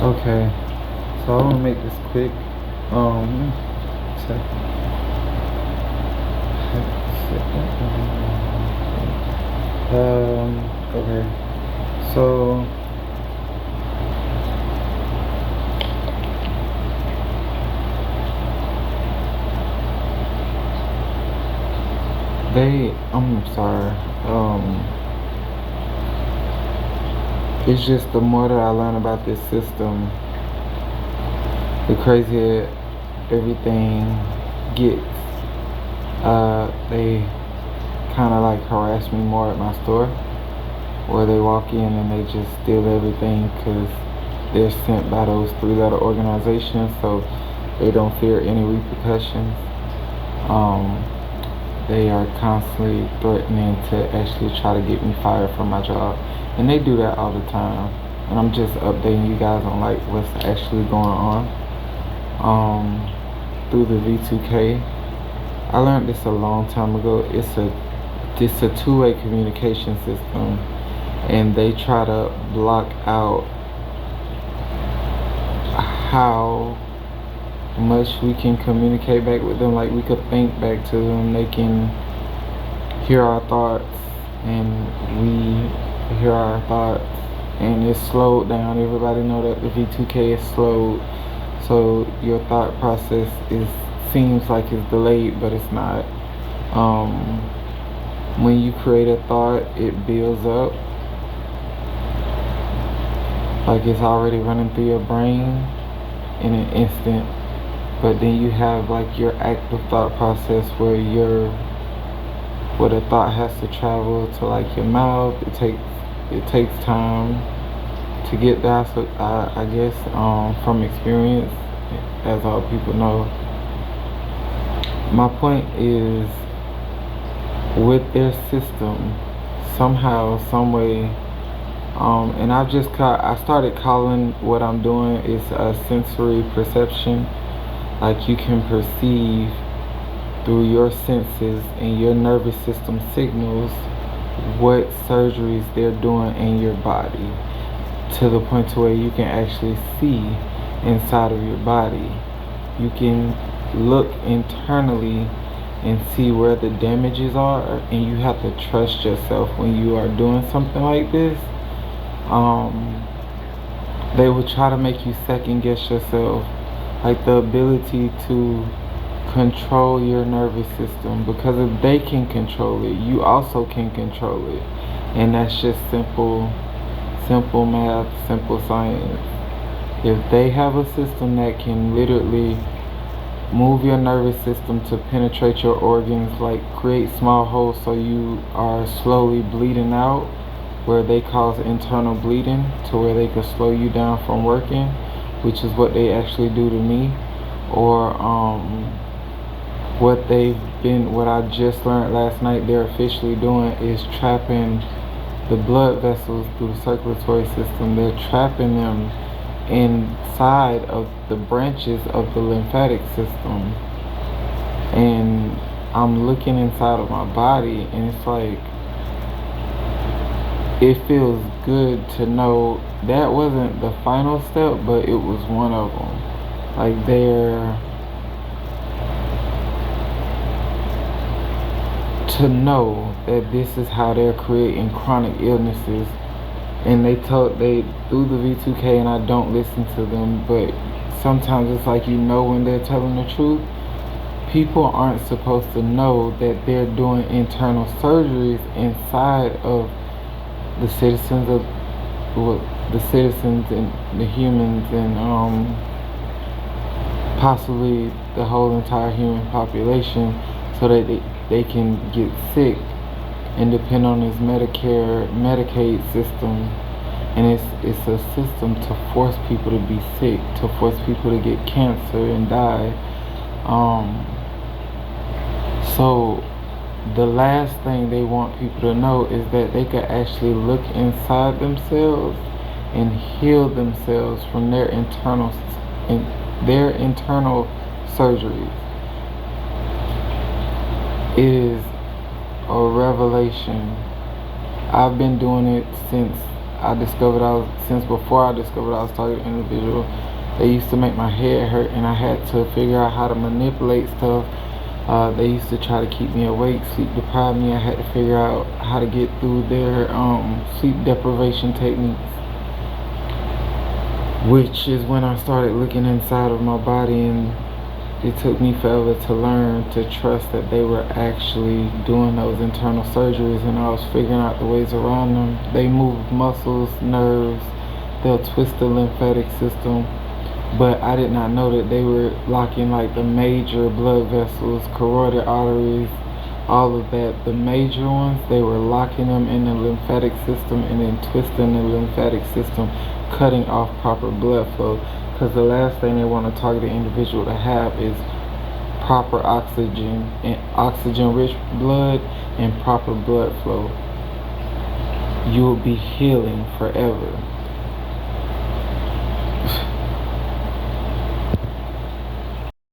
Okay, so I'm gonna make this quick. Um, check. Okay. So I'm sorry. It's just the more that I learn about this system, the crazier everything gets. They kind of like harass me more at my store, where they walk in and they just steal everything because they're sent by those three-letter organizations, so they don't fear any repercussions. They are constantly threatening to actually try to get me fired from my job, and they do that all the time. And I'm just updating you guys on like what's actually going on through the V2K. I learned this a long time ago. It's a two-way communication system, and they try to block out how much we can communicate back with them. Like we could think back to them, they can hear our thoughts, and we hear our thoughts, and it's slowed down. Everybody know that the V2K is slowed, so your thought process seems like it's delayed, but it's not. When you create a thought, it builds up like it's already running through your brain in an instant. But then you have like your active thought process where the thought has to travel to like your mouth. It takes time to get there. So I guess from experience, as all people know, my point is with their system, somehow, some way, and I started calling what I'm doing is a sensory perception. Like you can perceive through your senses and your nervous system signals what surgeries they're doing in your body, to the point to where you can actually see inside of your body. You can look internally and see where the damages are, and you have to trust yourself when you are doing something like this. They will try to make you second guess yourself, like the ability to control your nervous system, because if they can control it, you also can control it. And that's just simple math, simple science. If they have a system that can literally move your nervous system to penetrate your organs, like create small holes so you are slowly bleeding out, where they cause internal bleeding, to where they could slow you down from working, which is what they actually do to me. Or what I just learned last night they're officially doing is trapping the blood vessels through the circulatory system. They're trapping them inside of the branches of the lymphatic system. And I'm looking inside of my body, and it's like, it feels good to know that wasn't the final step, but it was one of them. Like to know that this is how they're creating chronic illnesses. And they through the V2K, and I don't listen to them, but sometimes it's like, when they're telling the truth. People aren't supposed to know that they're doing internal surgeries inside of the citizens and the humans, and possibly the whole entire human population, so that they can get sick and depend on this Medicaid system. And it's a system to force people to be sick, to force people to get cancer and die. So the last thing they want people to know is that they could actually look inside themselves and heal themselves from their internal surgeries. It is a revelation. I've been doing it since I discovered since before I discovered I was targeted individual, they used to make my head hurt, and I had to figure out how to manipulate stuff. They used to try to keep me awake, sleep deprive me. I had to figure out how to get through their sleep deprivation techniques, which is when I started looking inside of my body, and it took me forever to learn to trust that they were actually doing those internal surgeries, and I was figuring out the ways around them. They move muscles, nerves, they'll twist the lymphatic system, but I did not know that they were locking like the major blood vessels, carotid arteries, all of that. The major ones, they were locking them in the lymphatic system and then twisting the lymphatic system, cutting off proper blood flow. Because the last thing they want to target an individual to have is proper oxygen and oxygen-rich blood and proper blood flow. You will be healing forever.